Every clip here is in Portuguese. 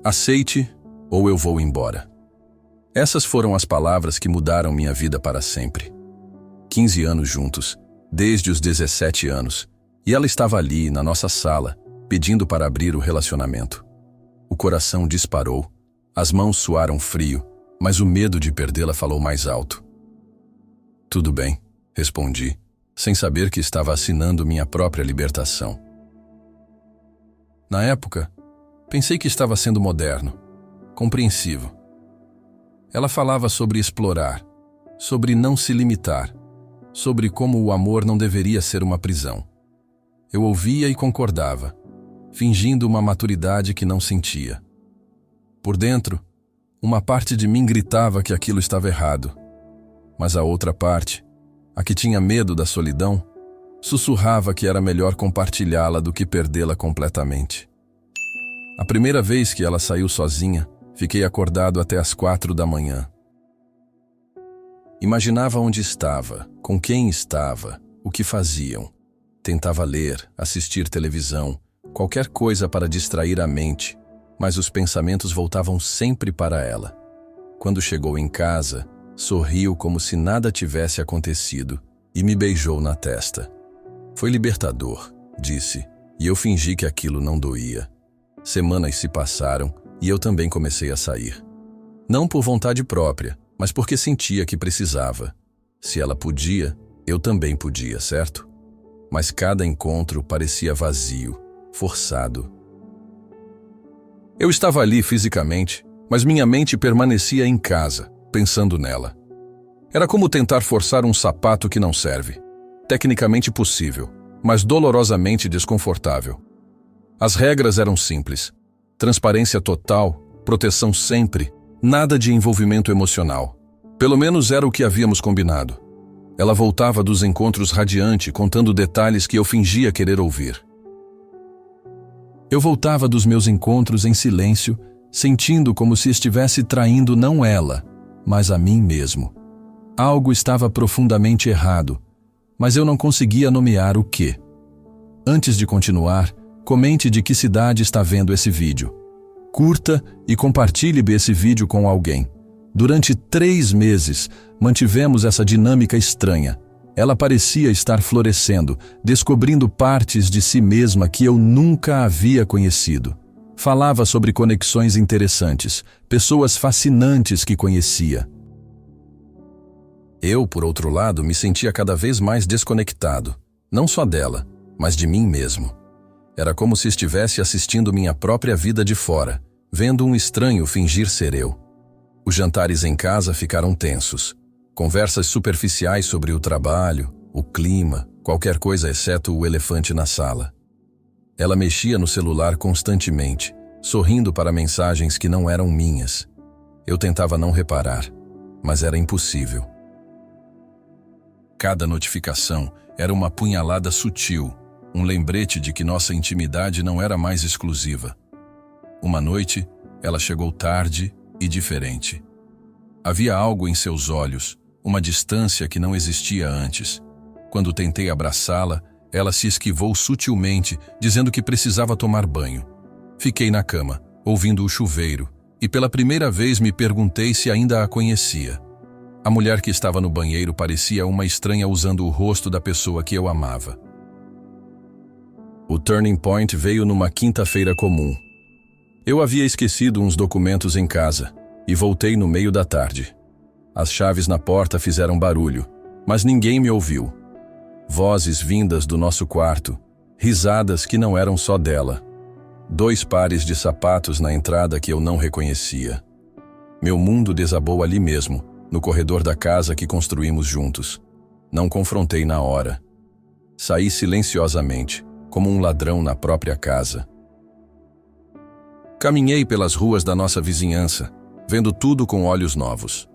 Aceite ou eu vou embora. Essas foram as palavras que mudaram minha vida para sempre. 15 anos juntos, desde os 17 anos, e ela estava ali, na nossa sala, pedindo para abrir o relacionamento. O coração disparou, as mãos suaram frio, mas o medo de perdê-la falou mais alto. Tudo bem, respondi, sem saber que estava assinando minha própria libertação. Na época, pensei que estava sendo moderno, compreensivo. Ela falava sobre explorar, sobre não se limitar, sobre como o amor não deveria ser uma prisão. Eu ouvia e concordava, fingindo uma maturidade que não sentia. Por dentro, uma parte de mim gritava que aquilo estava errado, mas a outra parte, a que tinha medo da solidão, sussurrava que era melhor compartilhá-la do que perdê-la completamente. A primeira vez que ela saiu sozinha, fiquei acordado até as 4 da manhã. Imaginava onde estava, com quem estava, o que faziam. Tentava ler, assistir televisão, qualquer coisa para distrair a mente, mas os pensamentos voltavam sempre para ela. Quando chegou em casa, sorriu como se nada tivesse acontecido e me beijou na testa. Foi libertador, disse, e eu fingi que aquilo não doía. Semanas se passaram e eu também comecei a sair. Não por vontade própria, mas porque sentia que precisava. Se ela podia, eu também podia, certo? Mas cada encontro parecia vazio, forçado. Eu estava ali fisicamente, mas minha mente permanecia em casa, pensando nela. Era como tentar forçar um sapato que não serve. Tecnicamente possível, mas dolorosamente desconfortável. As regras eram simples. Transparência total, proteção sempre, nada de envolvimento emocional. Pelo menos era o que havíamos combinado. Ela voltava dos encontros radiante, contando detalhes que eu fingia querer ouvir. Eu voltava dos meus encontros em silêncio, sentindo como se estivesse traindo não ela, mas a mim mesmo. Algo estava profundamente errado, mas eu não conseguia nomear o quê. Antes de continuar, comente de que cidade está vendo esse vídeo. Curta e compartilhe esse vídeo com alguém. Durante 3 meses, mantivemos essa dinâmica estranha. Ela parecia estar florescendo, descobrindo partes de si mesma que eu nunca havia conhecido. Falava sobre conexões interessantes, pessoas fascinantes que conhecia. Eu, por outro lado, me sentia cada vez mais desconectado, não só dela, mas de mim mesmo. Era como se estivesse assistindo minha própria vida de fora, vendo um estranho fingir ser eu. Os jantares em casa ficaram tensos. Conversas superficiais sobre o trabalho, o clima, qualquer coisa exceto o elefante na sala. Ela mexia no celular constantemente, sorrindo para mensagens que não eram minhas. Eu tentava não reparar, mas era impossível. Cada notificação era uma punhalada sutil, um lembrete de que nossa intimidade não era mais exclusiva. Uma noite, ela chegou tarde e diferente. Havia algo em seus olhos, uma distância que não existia antes. Quando tentei abraçá-la, ela se esquivou sutilmente, dizendo que precisava tomar banho. Fiquei na cama, ouvindo o chuveiro, e pela primeira vez me perguntei se ainda a conhecia. A mulher que estava no banheiro parecia uma estranha usando o rosto da pessoa que eu amava. O turning point veio numa quinta-feira comum. Eu havia esquecido uns documentos em casa e voltei no meio da tarde. As chaves na porta fizeram barulho, mas ninguém me ouviu. Vozes vindas do nosso quarto, risadas que não eram só dela. 2 pares de sapatos na entrada que eu não reconhecia. Meu mundo desabou ali mesmo, no corredor da casa que construímos juntos. Não confrontei na hora. Saí silenciosamente, como um ladrão na própria casa. Caminhei pelas ruas da nossa vizinhança, vendo tudo com olhos novos.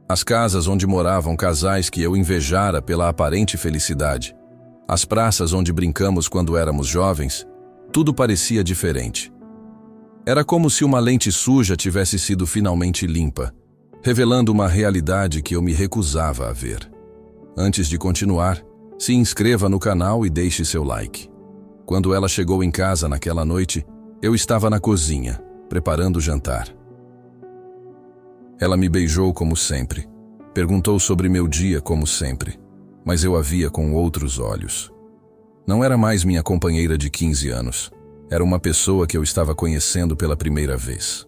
As casas onde moravam casais que eu invejara pela aparente felicidade. As praças onde brincamos quando éramos jovens, tudo parecia diferente. Era como se uma lente suja tivesse sido finalmente limpa, revelando uma realidade que eu me recusava a ver. Antes de continuar, se inscreva no canal e deixe seu like. Quando ela chegou em casa naquela noite, eu estava na cozinha, preparando o jantar. Ela me beijou como sempre. Perguntou sobre meu dia como sempre, mas eu a via com outros olhos. Não era mais minha companheira de 15 anos. Era uma pessoa que eu estava conhecendo pela primeira vez.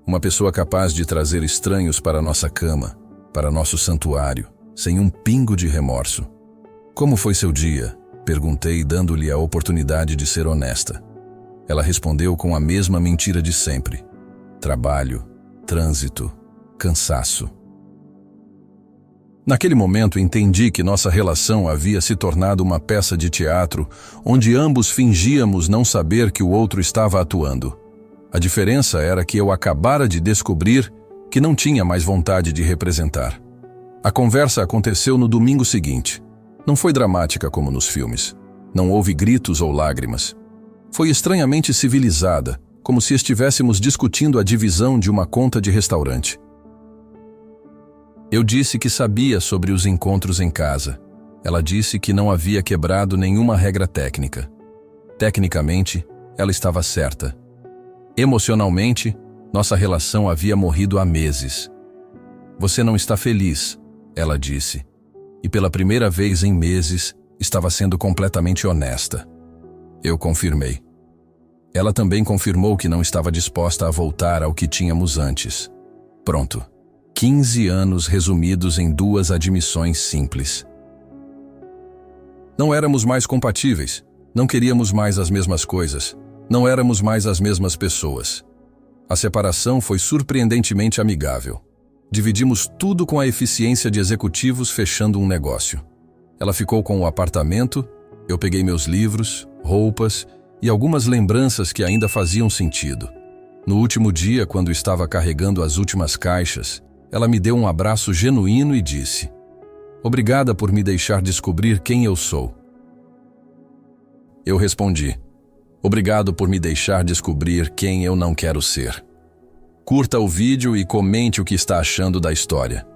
Uma pessoa capaz de trazer estranhos para nossa cama, para nosso santuário, sem um pingo de remorso. Como foi seu dia? Perguntei, dando-lhe a oportunidade de ser honesta. Ela respondeu com a mesma mentira de sempre. Trabalho, trânsito, cansaço. Naquele momento entendi que nossa relação havia se tornado uma peça de teatro onde ambos fingíamos não saber que o outro estava atuando. A diferença era que eu acabara de descobrir que não tinha mais vontade de representar. A conversa aconteceu no domingo seguinte. Não foi dramática como nos filmes. Não houve gritos ou lágrimas. Foi estranhamente civilizada, como se estivéssemos discutindo a divisão de uma conta de restaurante. Eu disse que sabia sobre os encontros em casa. Ela disse que não havia quebrado nenhuma regra técnica. Tecnicamente, ela estava certa. Emocionalmente, nossa relação havia morrido há meses. Você não está feliz, ela disse. E pela primeira vez em meses, estava sendo completamente honesta. Eu confirmei. Ela também confirmou que não estava disposta a voltar ao que tínhamos antes. Pronto. 15 anos resumidos em 2 admissões simples. Não éramos mais compatíveis, não queríamos mais as mesmas coisas, não éramos mais as mesmas pessoas. A separação foi surpreendentemente amigável. Dividimos tudo com a eficiência de executivos fechando um negócio. Ela ficou com o apartamento, eu peguei meus livros, roupas e algumas lembranças que ainda faziam sentido. No último dia, quando estava carregando as últimas caixas, ela me deu um abraço genuíno e disse: "Obrigada por me deixar descobrir quem eu sou." Eu respondi: "Obrigado por me deixar descobrir quem eu não quero ser." Curta o vídeo e comente o que está achando da história.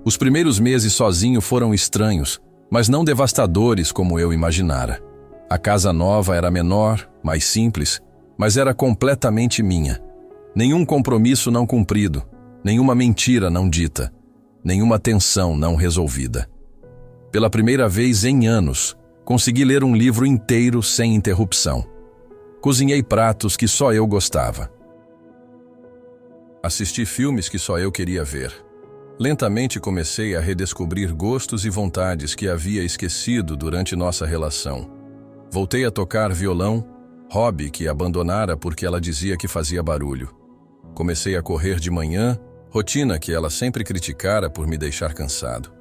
Os primeiros meses sozinho foram estranhos, mas não devastadores como eu imaginara. A casa nova era menor, mais simples, mas era completamente minha. Nenhum compromisso não cumprido. Nenhuma mentira não dita, nenhuma tensão não resolvida. Pela primeira vez em anos, consegui ler um livro inteiro sem interrupção. Cozinhei pratos que só eu gostava. Assisti filmes que só eu queria ver. Lentamente comecei a redescobrir gostos e vontades que havia esquecido durante nossa relação. Voltei a tocar violão, hobby que abandonara porque ela dizia que fazia barulho. Comecei a correr de manhã, rotina que ela sempre criticara por me deixar cansado.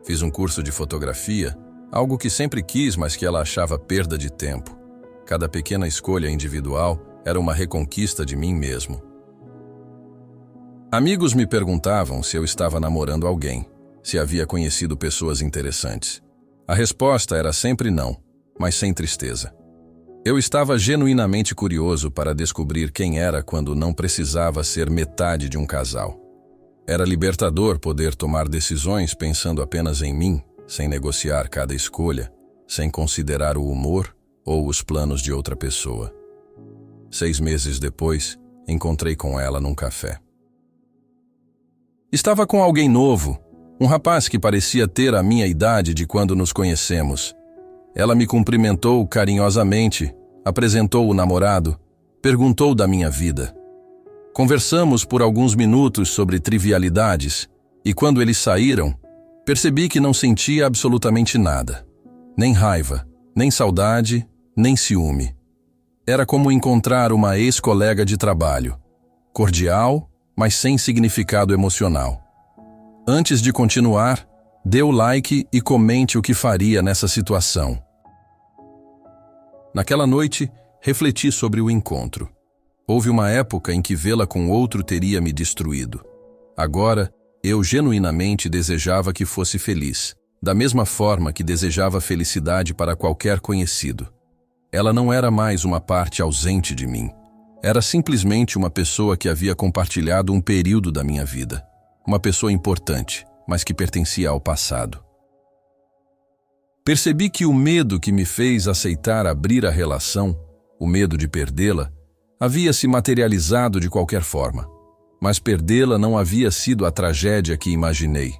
Fiz um curso de fotografia, algo que sempre quis, mas que ela achava perda de tempo. Cada pequena escolha individual era uma reconquista de mim mesmo. Amigos me perguntavam se eu estava namorando alguém, se havia conhecido pessoas interessantes. A resposta era sempre não, mas sem tristeza. Eu estava genuinamente curioso para descobrir quem era quando não precisava ser metade de um casal. Era libertador poder tomar decisões pensando apenas em mim, sem negociar cada escolha, sem considerar o humor ou os planos de outra pessoa. 6 meses depois, encontrei com ela num café. Estava com alguém novo, um rapaz que parecia ter a minha idade de quando nos conhecemos. Ela me cumprimentou carinhosamente, apresentou o namorado, perguntou da minha vida. Conversamos por alguns minutos sobre trivialidades e quando eles saíram, percebi que não sentia absolutamente nada. Nem raiva, nem saudade, nem ciúme. Era como encontrar uma ex-colega de trabalho. Cordial, mas sem significado emocional. Antes de continuar, dê o like e comente o que faria nessa situação. Naquela noite, refleti sobre o encontro. Houve uma época em que vê-la com outro teria me destruído. Agora, eu genuinamente desejava que fosse feliz, da mesma forma que desejava felicidade para qualquer conhecido. Ela não era mais uma parte ausente de mim. Era simplesmente uma pessoa que havia compartilhado um período da minha vida. Uma pessoa importante, mas que pertencia ao passado. Percebi que o medo que me fez aceitar abrir a relação, o medo de perdê-la, havia se materializado de qualquer forma, mas perdê-la não havia sido a tragédia que imaginei.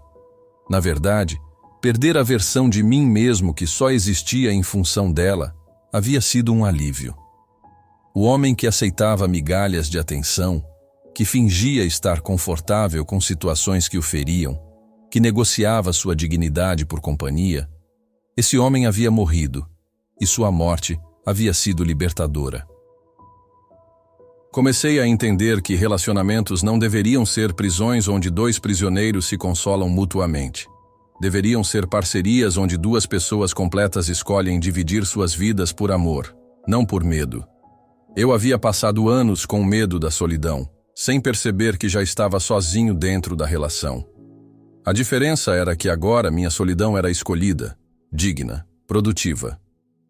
Na verdade, perder a versão de mim mesmo que só existia em função dela havia sido um alívio. O homem que aceitava migalhas de atenção, que fingia estar confortável com situações que o feriam, que negociava sua dignidade por companhia, esse homem havia morrido, e sua morte havia sido libertadora. Comecei a entender que relacionamentos não deveriam ser prisões onde dois prisioneiros se consolam mutuamente. Deveriam ser parcerias onde duas pessoas completas escolhem dividir suas vidas por amor, não por medo. Eu havia passado anos com medo da solidão, sem perceber que já estava sozinho dentro da relação. A diferença era que agora minha solidão era escolhida, digna, produtiva.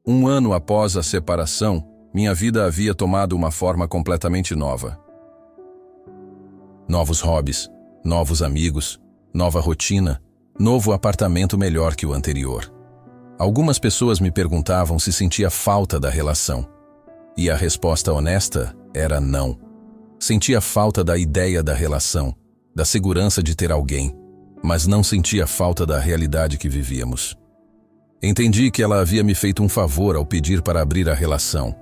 1 ano após a separação, minha vida havia tomado uma forma completamente nova. Novos hobbies, novos amigos, nova rotina, novo apartamento melhor que o anterior. Algumas pessoas me perguntavam se sentia falta da relação. E a resposta honesta era não. Sentia falta da ideia da relação, da segurança de ter alguém, mas não sentia falta da realidade que vivíamos. Entendi que ela havia me feito um favor ao pedir para abrir a relação.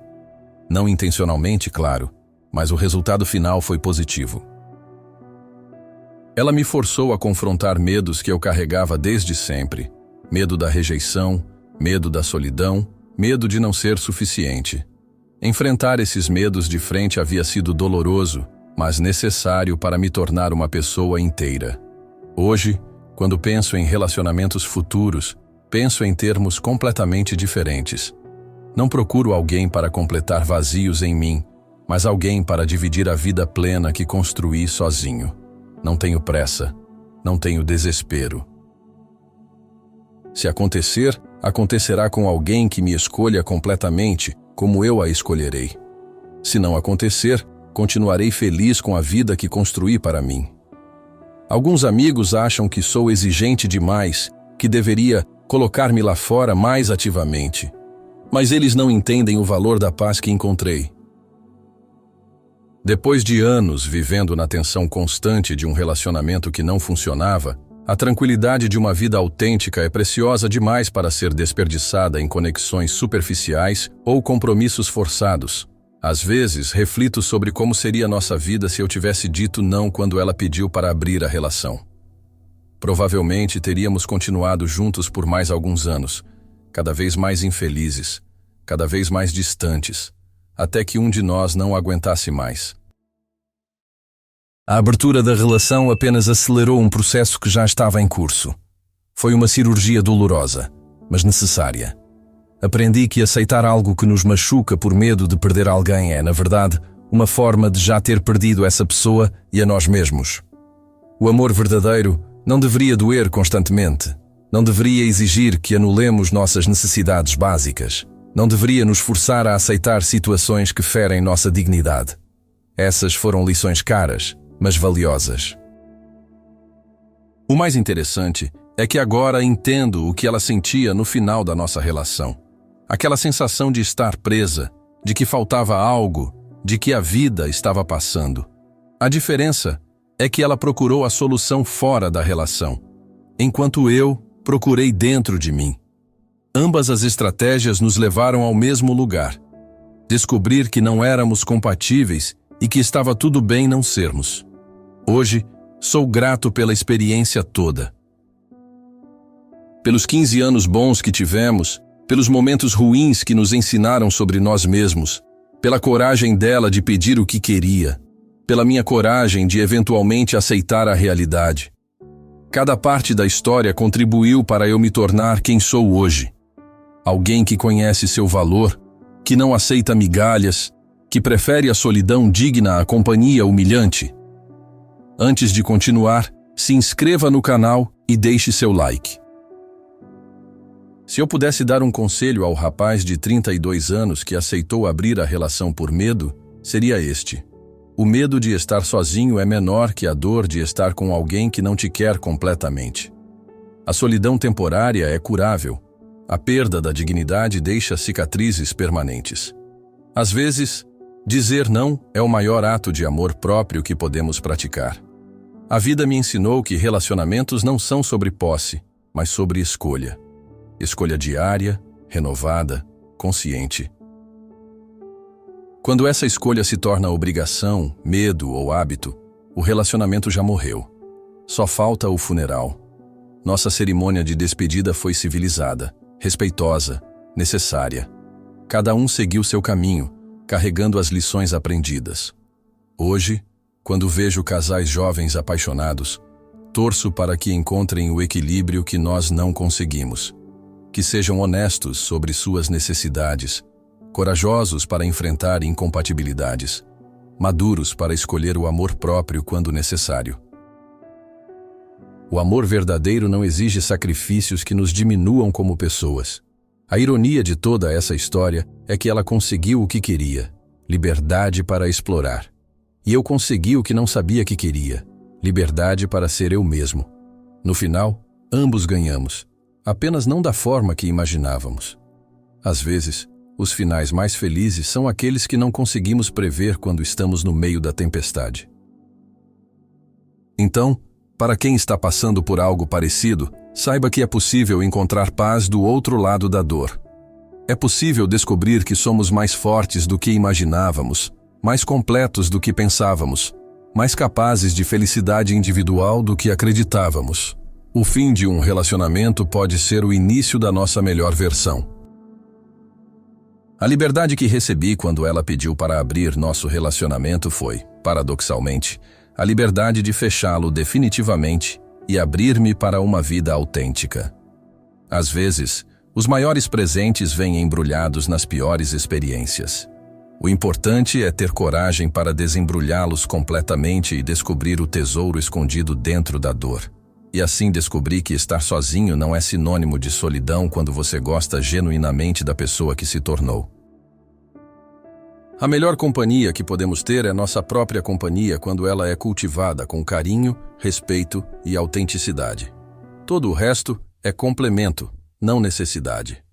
Não intencionalmente, claro, mas o resultado final foi positivo. Ela me forçou a confrontar medos que eu carregava desde sempre. Medo da rejeição, medo da solidão, medo de não ser suficiente. Enfrentar esses medos de frente havia sido doloroso, mas necessário para me tornar uma pessoa inteira. Hoje, quando penso em relacionamentos futuros, penso em termos completamente diferentes. Não procuro alguém para completar vazios em mim, mas alguém para dividir a vida plena que construí sozinho. Não tenho pressa, não tenho desespero. Se acontecer, acontecerá com alguém que me escolha completamente, como eu a escolherei. Se não acontecer, continuarei feliz com a vida que construí para mim. Alguns amigos acham que sou exigente demais, que deveria colocar-me lá fora mais ativamente. Mas eles não entendem o valor da paz que encontrei. Depois de anos vivendo na tensão constante de um relacionamento que não funcionava, a tranquilidade de uma vida autêntica é preciosa demais para ser desperdiçada em conexões superficiais ou compromissos forçados. Às vezes, reflito sobre como seria nossa vida se eu tivesse dito não quando ela pediu para abrir a relação. Provavelmente teríamos continuado juntos por mais alguns anos, cada vez mais infelizes, cada vez mais distantes, até que um de nós não aguentasse mais. A abertura da relação apenas acelerou um processo que já estava em curso. Foi uma cirurgia dolorosa, mas necessária. Aprendi que aceitar algo que nos machuca por medo de perder alguém é, na verdade, uma forma de já ter perdido essa pessoa e a nós mesmos. O amor verdadeiro não deveria doer constantemente. Não deveria exigir que anulemos nossas necessidades básicas. Não deveria nos forçar a aceitar situações que ferem nossa dignidade. Essas foram lições caras, mas valiosas. O mais interessante é que agora entendo o que ela sentia no final da nossa relação. Aquela sensação de estar presa, de que faltava algo, de que a vida estava passando. A diferença é que ela procurou a solução fora da relação, enquanto eu procurei dentro de mim. Ambas as estratégias nos levaram ao mesmo lugar. Descobrir que não éramos compatíveis e que estava tudo bem não sermos. Hoje, sou grato pela experiência toda. Pelos 15 anos bons que tivemos, pelos momentos ruins que nos ensinaram sobre nós mesmos, pela coragem dela de pedir o que queria, pela minha coragem de eventualmente aceitar a realidade. Cada parte da história contribuiu para eu me tornar quem sou hoje. Alguém que conhece seu valor, que não aceita migalhas, que prefere a solidão digna à companhia humilhante. Antes de continuar, se inscreva no canal e deixe seu like. Se eu pudesse dar um conselho ao rapaz de 32 anos que aceitou abrir a relação por medo, seria este. O medo de estar sozinho é menor que a dor de estar com alguém que não te quer completamente. A solidão temporária é curável. A perda da dignidade deixa cicatrizes permanentes. Às vezes, Dizer não é o maior ato de amor próprio que podemos praticar. A vida me ensinou que relacionamentos não são sobre posse, mas sobre escolha. Escolha diária, renovada, consciente. Quando essa escolha se torna obrigação, medo ou hábito, o relacionamento já morreu. Só falta o funeral. Nossa cerimônia de despedida foi civilizada, respeitosa, necessária. Cada um seguiu seu caminho, carregando as lições aprendidas. Hoje, quando vejo casais jovens apaixonados, torço para que encontrem o equilíbrio que nós não conseguimos. Que sejam honestos sobre suas necessidades, corajosos para enfrentar incompatibilidades, maduros para escolher o amor próprio quando necessário. O amor verdadeiro não exige sacrifícios que nos diminuam como pessoas. A ironia de toda essa história é que ela conseguiu o que queria, liberdade para explorar. E eu consegui o que não sabia que queria, liberdade para ser eu mesmo. No final, ambos ganhamos, apenas não da forma que imaginávamos. Às vezes, os finais mais felizes são aqueles que não conseguimos prever quando estamos no meio da tempestade. Então, para quem está passando por algo parecido, saiba que é possível encontrar paz do outro lado da dor. É possível descobrir que somos mais fortes do que imaginávamos, mais completos do que pensávamos, mais capazes de felicidade individual do que acreditávamos. O fim de um relacionamento pode ser o início da nossa melhor versão. A liberdade que recebi quando ela pediu para abrir nosso relacionamento foi, paradoxalmente, a liberdade de fechá-lo definitivamente e abrir-me para uma vida autêntica. Às vezes, os maiores presentes vêm embrulhados nas piores experiências. O importante é ter coragem para desembrulhá-los completamente e descobrir o tesouro escondido dentro da dor. E assim descobri que estar sozinho não é sinônimo de solidão quando você gosta genuinamente da pessoa que se tornou. A melhor companhia que podemos ter é nossa própria companhia quando ela é cultivada com carinho, respeito e autenticidade. Todo o resto é complemento, não necessidade.